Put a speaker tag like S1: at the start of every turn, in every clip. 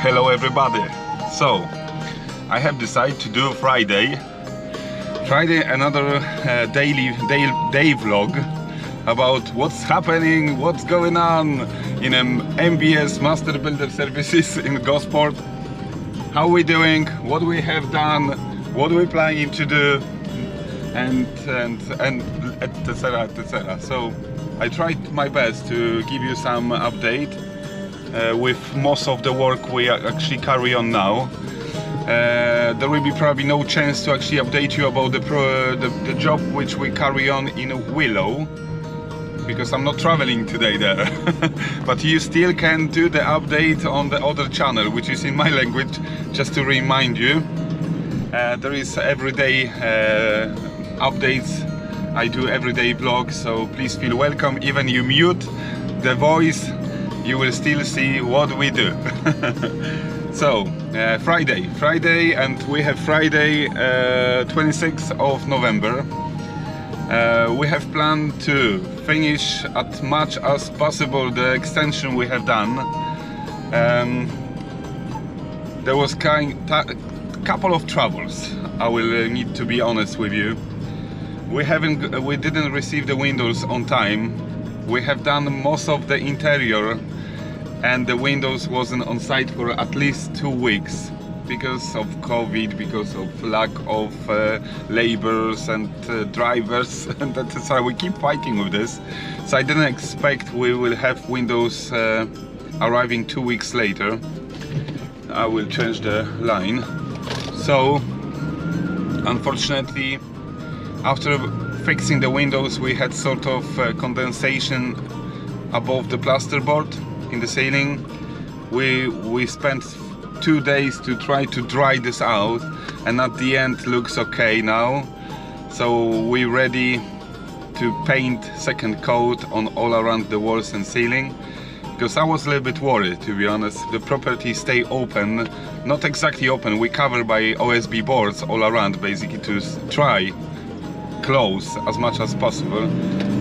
S1: Hello everybody. So I have decided to do Friday another day vlog about what's happening, what's going on in MBS Master Builder Services in Gosport, how we doing, what we have done, what we're planning to do, and etc. So I tried my best to give you some update with most of the work we actually carry on now. There will be probably no chance to actually update you about the job which we carry on in Willow, because I'm not traveling today there. But you still can do the update on the other channel, which is in my language, just to remind you. There is everyday updates. I do everyday vlogs, so please feel welcome. Even you mute the voice, you will still see what we do. So Friday, and we have Friday 26th of November. We have planned to finish as much as possible the extension we have done. There was couple of troubles, I will need to be honest with you. We didn't receive the windows on time. We have done most of the interior, and the windows wasn't on site for at least 2 weeks because of COVID, because of lack of laborers and drivers, and that's why we keep fighting with this. So I didn't expect we will have windows arriving 2 weeks later. I will change the line. So unfortunately, after fixing the windows, we had sort of condensation above the plasterboard in the ceiling. We spent 2 days to try to dry this out, and at the end looks okay now. So we're ready to paint second coat on all around the walls and ceiling, because I was a little bit worried, to be honest. The property stay open, not exactly open, we cover by OSB boards all around, basically to try close as much as possible.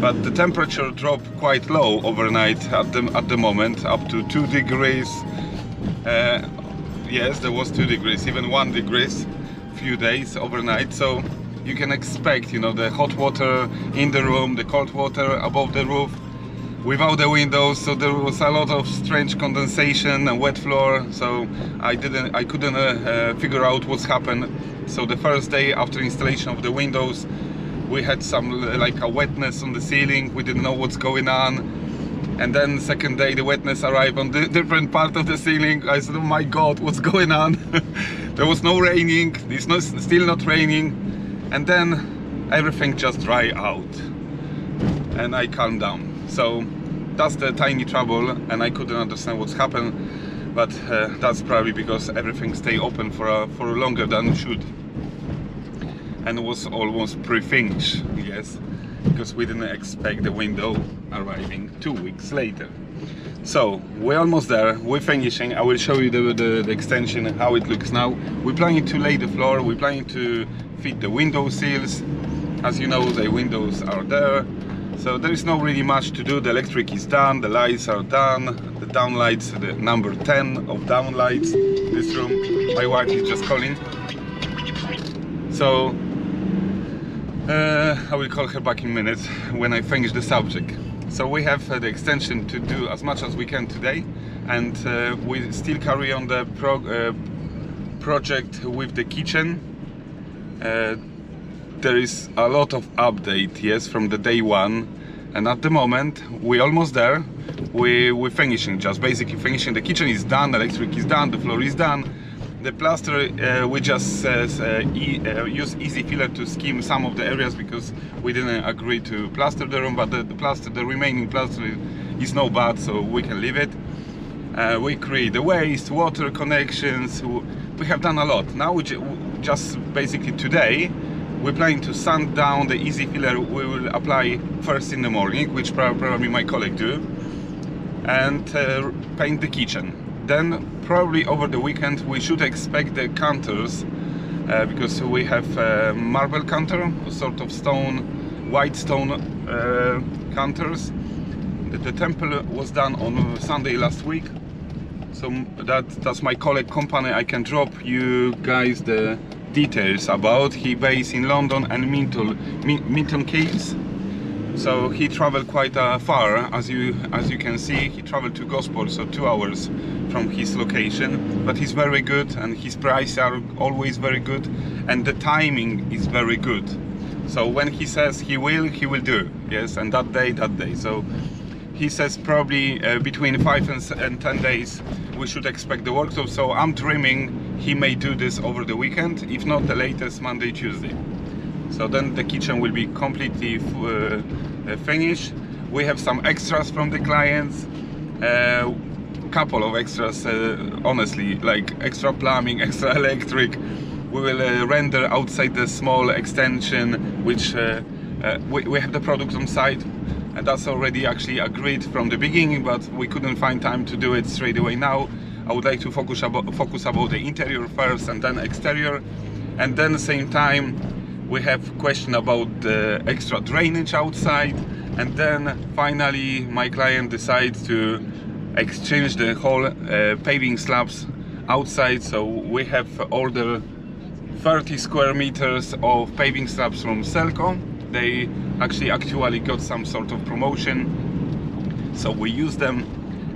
S1: But the temperature dropped quite low overnight at the moment, up to 2 degrees. Yes, there was 2 degrees, even 1 degree few days overnight. So you can expect, you know, the hot water in the room, the cold water above the roof, without the windows. So there was a lot of strange condensation and wet floor. So I couldn't figure out what's happened. So the first day after installation of the windows, we had some like a wetness on the ceiling. We didn't know what's going on. And then second day the wetness arrived on the different part of the ceiling. I said, oh my god, what's going on? There was no raining, it's still not raining. And then everything just dry out, and I calmed down. So that's the tiny trouble, and I couldn't understand what's happened. But that's probably because everything stay open for longer than it should, and it was almost pre-finished, yes, because we didn't expect the window arriving 2 weeks later. So we're almost there, we're finishing. I will show you the extension, how it looks now. We're planning to lay the floor, we're planning to fit the window sills. As you know, the windows are there, so there is no really much to do. The electric is done, the lights are done, the downlights, the number 10 of downlights in this room. My wife is just calling, so I will call her back in minutes when I finish the subject. So we have the extension to do as much as we can today, and we still carry on the project with the kitchen. There is a lot of update, yes, from the day one, and at the moment we're almost there. We're finishing, just basically finishing. The kitchen is done, the electric is done, the floor is done. The plaster, we just use easy filler to skim some of the areas, because we didn't agree to plaster the room, but the remaining plaster is no bad, so we can leave it. We create the waste, water connections. We have done a lot. Now we just basically today we're planning to sand down the easy filler. We will apply first in the morning, which probably my colleague do, and paint the kitchen. Then probably over the weekend we should expect the counters, because we have marble counter, sort of stone, white stone counters. The temple was done on Sunday last week, So that's my colleague company. I can drop you guys the details about. He based in London and Milton Keynes. So he traveled quite far, as you can see. He traveled to Gosport, so 2 hours from his location. But he's very good, and his prices are always very good, and the timing is very good. So when he says he will do. Yes, and that day. So he says probably between 5 and 10 days we should expect the workshop. So I'm dreaming he may do this over the weekend, if not the latest Monday, Tuesday. So then the kitchen will be completely finished. We have some extras from the clients, couple of extras, honestly, like extra plumbing, extra electric. We will render outside the small extension, which we have the product on site, and that's already actually agreed from the beginning, but we couldn't find time to do it straight away. Now I would like to focus about the interior first and then exterior, and then same time we have question about the extra drainage outside, and then finally my client decides to exchange the whole paving slabs outside. So we have ordered 30 square meters of paving slabs from Selco. They actually got some sort of promotion, so we use them.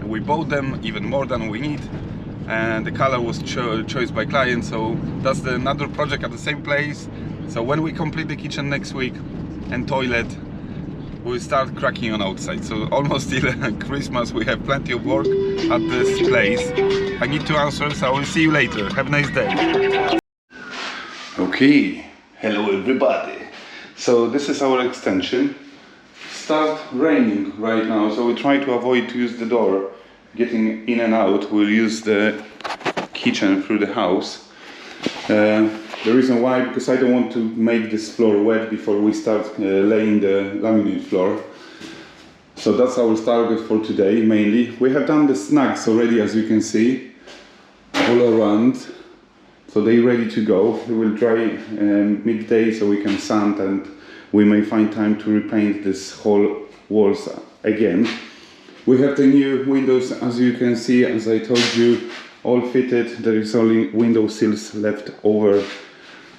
S1: We bought them even more than we need, and the color was chosen by client. So that's another project at the same place. So when we complete the kitchen next week and toilet, we'll start cracking on outside. So almost till Christmas we have plenty of work at this place. I need to answer, so I will see you later. Have a nice day. Okay, hello everybody. So this is our extension. Start raining right now, so we try to avoid to use the door getting in and out. We'll use the kitchen through the house. The reason why, because I don't want to make this floor wet before we start laying the laminate floor. So that's our target for today mainly. We have done the snags already, as you can see, all around. So they're ready to go. They will dry midday, so we can sand, and we may find time to repaint this whole walls again. We have the new windows, as you can see, as I told you, all fitted. There is only window sills left over,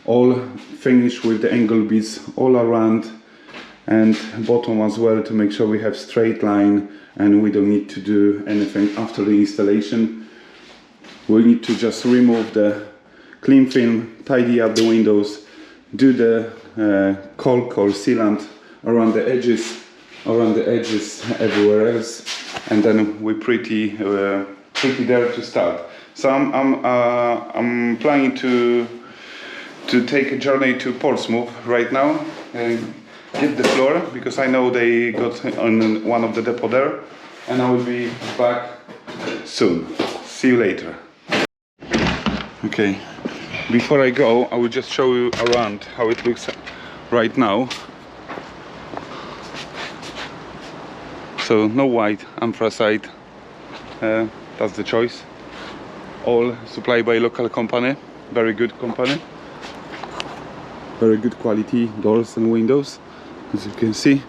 S1: all finished with the angle beads all around, and bottom as well, to make sure we have straight line and we don't need to do anything after the installation. We need to just remove the clean film, tidy up the windows, do the caulk or sealant around the edges everywhere else, and then we're pretty there to start. So I'm planning to take a journey to Portsmouth right now and get the floor, because I know they got on one of the depot there, and I will be back soon. See you later. Okay, before I go, I will just show you around how it looks right now. So no white, anthracite, that's the choice. All supplied by local company, very good company. Very good quality doors and windows, as you can see.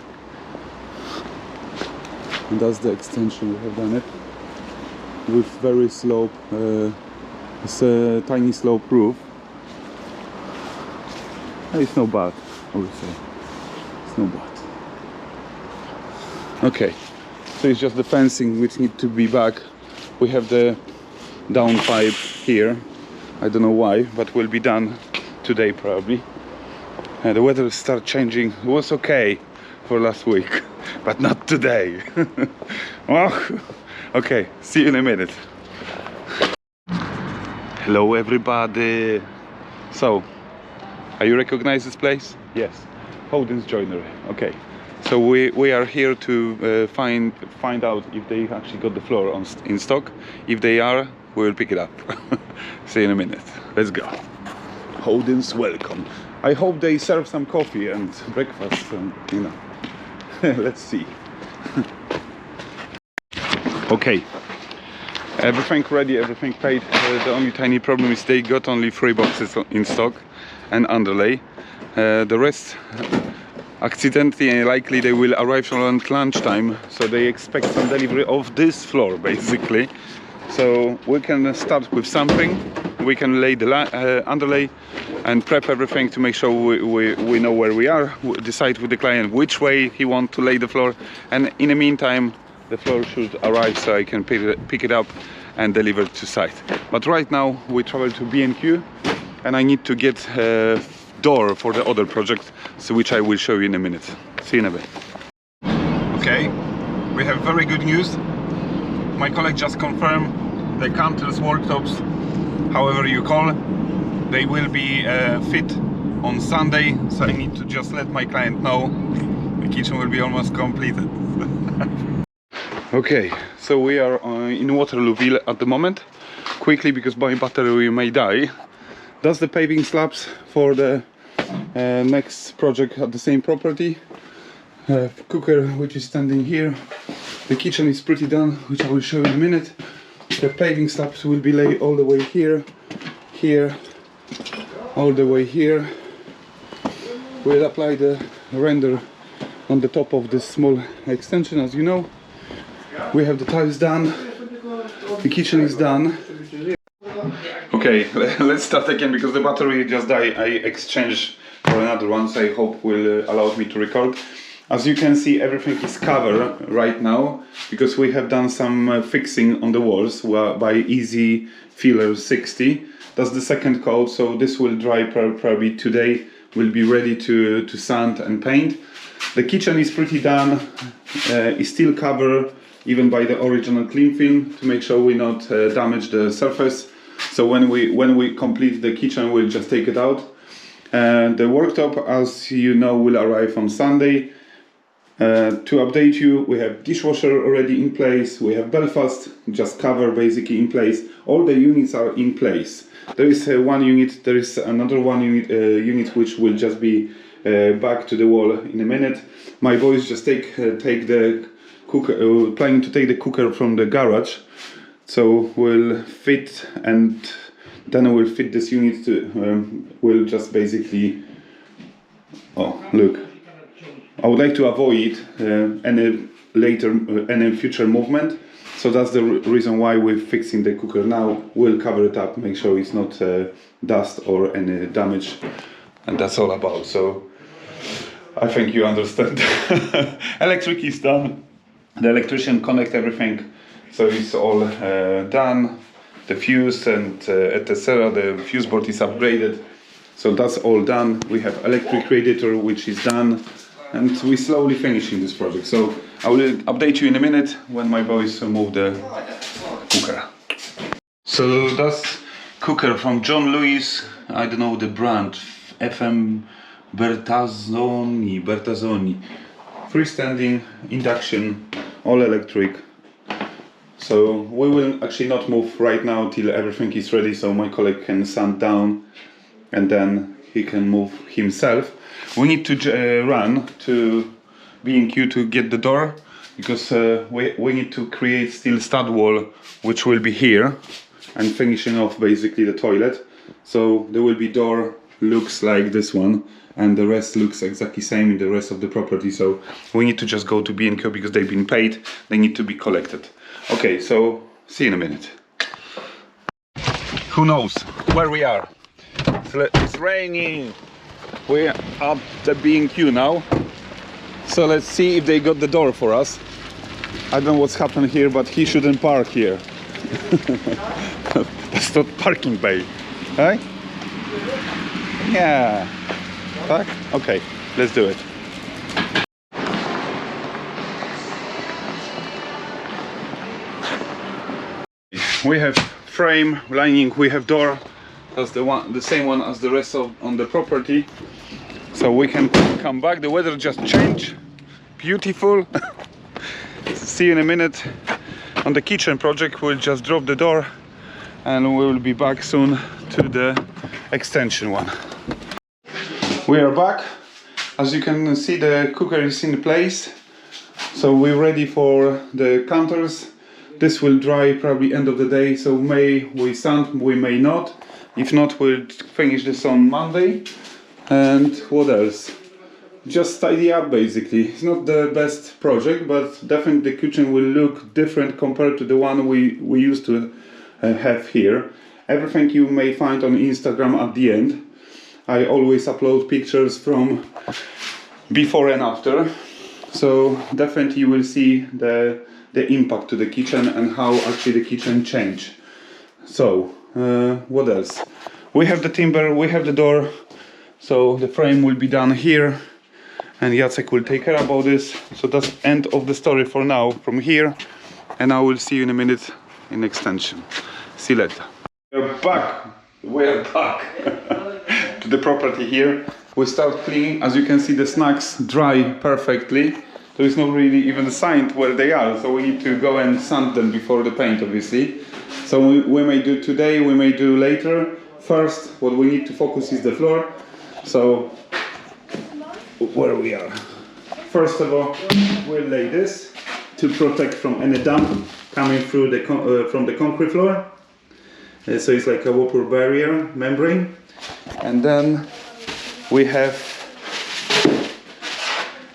S1: And that's the extension. We have done it with very slope, it's a tiny slope roof. It's not bad, I would say. It's not bad. Okay, so it's just the fencing which need to be back. We have the down pipe here. I don't know why, but will be done today probably. The weather started changing. It was okay for last week, but not today. Oh, okay, see you in a minute. Hello everybody. So, you recognize this place? Yes, Howden's Joinery. Okay, so we are here to find out if they actually got the floor in stock. If they are, we will pick it up. See you in a minute. Let's go. Howden's, welcome. I hope they serve some coffee and breakfast, and you know. Let's see. Okay, everything ready, everything paid. The only tiny problem is they got only 3 boxes in stock and underlay. The rest, accidentally and likely, they will arrive around lunchtime, so they expect some delivery of this floor basically. So we can start with something. We can lay the underlay and prep everything to make sure we know where we are. We decide with the client which way he wants to lay the floor, and in the meantime the floor should arrive so I can pick it up and deliver it to site. But right now we travel to B&Q and I need to get a door for the other project, so which I will show you in a minute. See you in a bit. Okay, we have very good news. My colleague just confirmed the counters, worktops, however you call, they will be fit on Sunday, so I need to just let my client know the kitchen will be almost completed. Okay, so we are in Waterlooville at the moment, quickly because my battery may die. That's the paving slabs for the next project at the same property. Cooker which is standing here. The kitchen is pretty done, which I will show you in a minute. The paving slabs will be laid all the way here, here, all the way here. We'll apply the render on the top of this small extension, as you know. We have the tiles done, the kitchen is done. Okay, let's start again because the battery just died. I exchanged for another one, so I hope will allow me to record. As you can see, everything is covered right now because we have done some fixing on the walls by Easy Filler 60. That's the second coat, so this will dry probably today. Will be ready to sand and paint. The kitchen is pretty done. It's still covered even by the original clean film to make sure we not damage the surface. So when we complete the kitchen, we'll just take it out. And the worktop, as you know, will arrive on Sunday. To update you, we have dishwasher already in place. We have Belfast just cover basically in place. All the units are in place. There is one unit. There is another one unit which will just be back to the wall in a minute. My boys just take the cooker, planning to take the cooker from the garage. So we'll fit, and then we'll fit this unit to. We'll just basically. Oh, look. I would like to avoid any future movement, so that's the reason why we're fixing the cooker now. We'll cover it up, make sure it's not dust or any damage, and that's all about. So I think you understand. Electric is done. The electrician connect everything, so it's all done. The fuse and etc. The fuse board is upgraded, so that's all done. We have electric radiator which is done. And we're slowly finishing this project. So I will update you in a minute when my boys move the cooker. So that's cooker from John Lewis. I don't know the brand. FM Bertazzoni. Freestanding induction, all electric. So we will actually not move right now till everything is ready, so my colleague can sand down and then he can move himself. We need to run to B&Q to get the door because we need to create steel stud wall which will be here and finishing off basically the toilet. So there will be door looks like this one and the rest looks exactly same in the rest of the property. So we need to just go to B&Q because they've been paid, they need to be collected. Okay, so see you in a minute. Who knows where we are? It's raining. We're at the B&Q now, so let's see if they got the door for us. I don't know what's happened here, but he shouldn't park here. That's not parking bay, right? Yeah. Park? Okay, let's do it. We have frame, lining, we have door. That's the same one as the rest on the property. So we can come back. The weather just changed. Beautiful. See you in a minute. On the kitchen project, we'll just drop the door and we will be back soon to the extension one. We are back. As you can see, the cooker is in place. So we're ready for the counters. This will dry probably end of the day. So may we sand, we may not. If not, we'll finish this on Monday. And what else? just tidy up basically. It's not the best project, but definitely the kitchen will look different compared to the one we used to have here. Everything you may find on Instagram at the end. I always upload pictures from before and after, so definitely you will see the impact to the kitchen and how actually the kitchen changed. So what else? We have the timber, we have the door, so the frame will be done here and Jacek will take care about this. So that's end of the story for now from here, and I will see you in a minute in extension. See you later. We're back to the property here. We start cleaning. As you can see, the snacks dry perfectly. There is not really even a sign where they are, so we need to go and sand them before the paint, obviously. So we may do today, we may do later. First, what we need to focus is the floor. So where we are. First of all, we'll lay this to protect from any damp coming through the from the concrete floor. So it's like a water barrier membrane. And then we have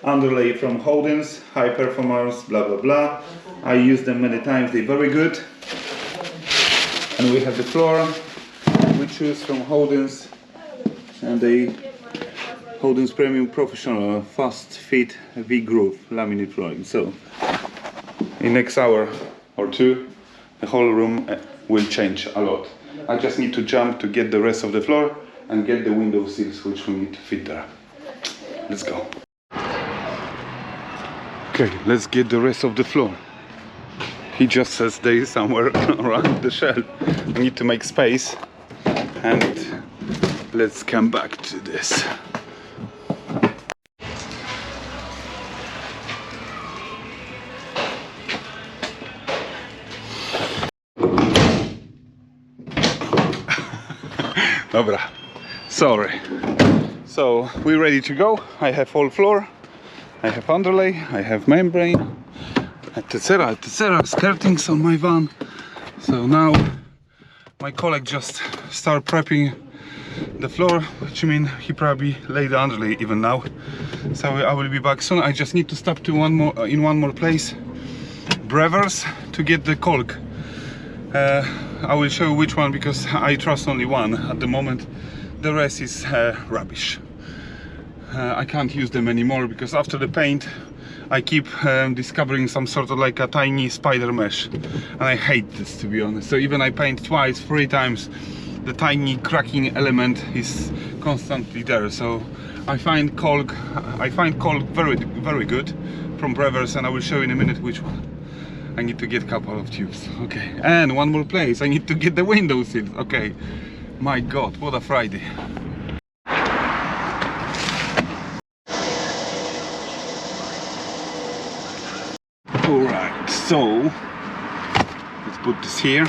S1: underlay from Holdings, high performance, blah blah blah. I use them many times, they're very good. And we have the floor we choose from Holdings, and they Holdings Premium Professional Fast Fit V-Groove laminate flooring. So in next hour or two the whole room will change a lot. I just need to jump to get the rest of the floor and get the window sills which we need to fit there. Let's go. Okay, let's get the rest of the floor. He just says there is somewhere around the shelf. I need to make space, and let's come back to this. Dobra, sorry. So we're ready to go. I have all floor, I have underlay, I have membrane, etc, etc, skirtings on my van. So now my colleague just start prepping the floor, which means he probably laid the underlay even now. So I will be back soon. I just need to stop to one more place, Brevers, to get the caulk. I will show you which one, because I trust only one at the moment. The rest is rubbish. I can't use them anymore because after the paint I keep discovering some sort of like a tiny spider mesh, and I hate this, to be honest. So even I paint twice, 3 times, the tiny cracking element is constantly there. So I find caulk very good from Brevers, and I will show you in a minute which one. I need to get a couple of tubes. Okay, and one more place, I need to get the window sills. Okay, my god, what a Friday. Alright, so let's put this here,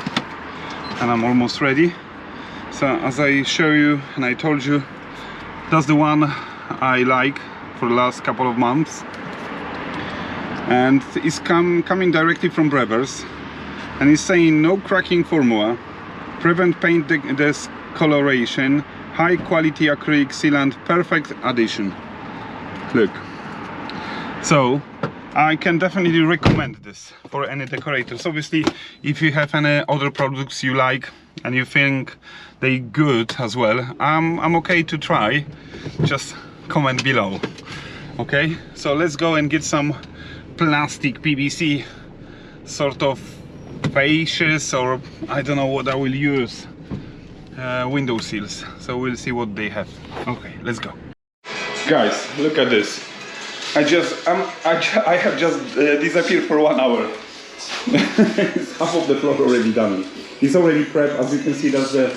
S1: and I'm almost ready. So as I show you and I told you, that's the one I like for the last couple of months, and it's coming directly from Brevers, and it's saying no cracking formula, prevent paint discoloration, high quality acrylic sealant, perfect addition. Look, so I can definitely recommend this for any decorators. Obviously, if you have any other products you like and you think they good as well, I'm okay to try. Just comment below. Okay, so let's go and get some plastic PVC sort of fascias, or I don't know what I will use, window sills. So we'll see what they have. Okay, let's go. Guys, look at this. I have just disappeared for 1 hour. Half of the floor already done. It's already prepped. As you can see, that's the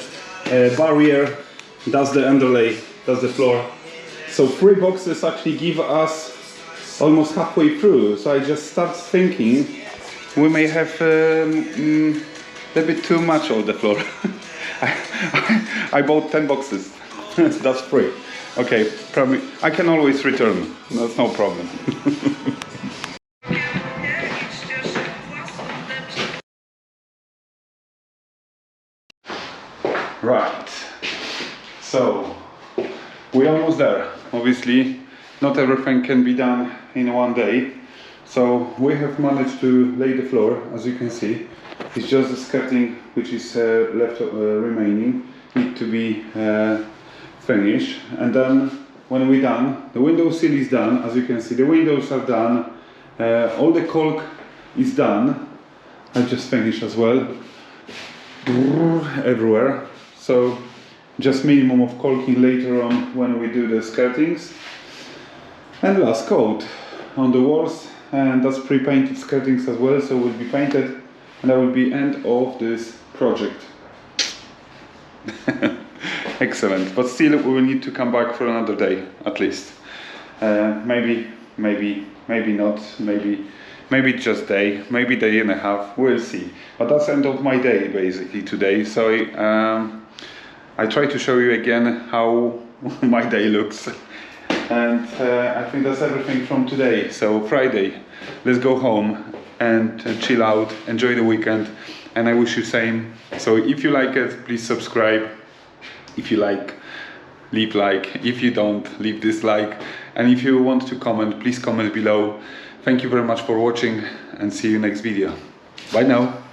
S1: barrier, that's the underlay, that's the floor. So 3 boxes actually give us almost halfway through. So I just start thinking we may have a bit too much of the floor. I bought 10 boxes. That's 3. Okay, probably I can always return. That's no problem. Right. So we're almost there. Obviously, not everything can be done in one day. So we have managed to lay the floor, as you can see. It's just the skirting which is left remaining, need to be finished. And then when we're done, the window sill is done, as you can see, the windows are done, all the caulk is done. I just finished as well, everywhere. So just minimum of caulking later on when we do the skirtings. And last coat on the walls, and that's pre-painted skirtings as well, so will be painted, and that will be end of this project. Excellent, but still we will need to come back for another day at least. Maybe not, maybe just day, maybe day and a half, we'll see. But that's end of my day basically today, so I try to show you again how my day looks. And I think that's everything from today. So Friday, let's go home and chill out, enjoy the weekend, and I wish you same. So if you like it, please subscribe. If you like, leave like. If you don't, leave dislike. And if you want to comment, please comment below. Thank you very much for watching, and see you next video. Bye now.